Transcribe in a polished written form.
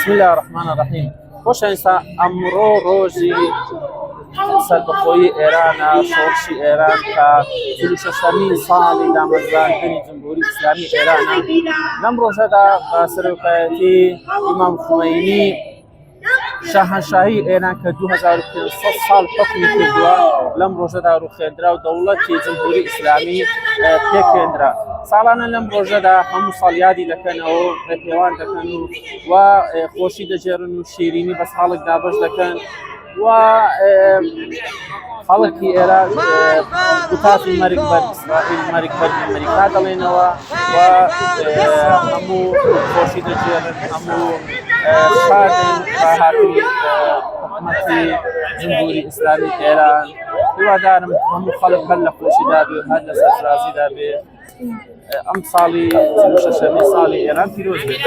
بسم الله الرحمن الرحیم. خۆشەویستان، ئەمڕۆ ڕۆژی سەربەخۆیی ئێرانە، شۆڕشی ئێران کە 46مین ساڵی دامەزراندنی جمهوری ئیسلامی ئێرانە. لەم ڕۆژەدا بە سەرۆکایەتی ئیمام خومەینی شاهنشاهی ئێران کە 2500 ساڵ حکمی کردووە، لەم ڕۆژەدا ڕوخێندرا و دەوڵەتی جمهوری ئیسلامی پێکێنرا. ساڵانە لەم ڕۆژەدا هەموو ساڵ یادی دەکەنەوە، ڕێپێوان دەکەن و خۆشی دەجێڕن و شیرینی بە ساڵک دابەش دەکەن و خەڵکی ئێران کوتاتی مەرگ بەر ئیسرائیل، مەرگ بەر ئەمریکا دەڵێنەوە و هەموو خۆشی دەجێڕن، هەموو شادن بە هاتنی حکومەتی جمهوری ئیسلامی ئێران. هیوادارم هەموو خەڵک هەر لە خۆشیدا بێ و هەر لە سەرفرازیدا بێ. ئەم ساڵی 46مین ساڵی ئێران پیرۆز بێت.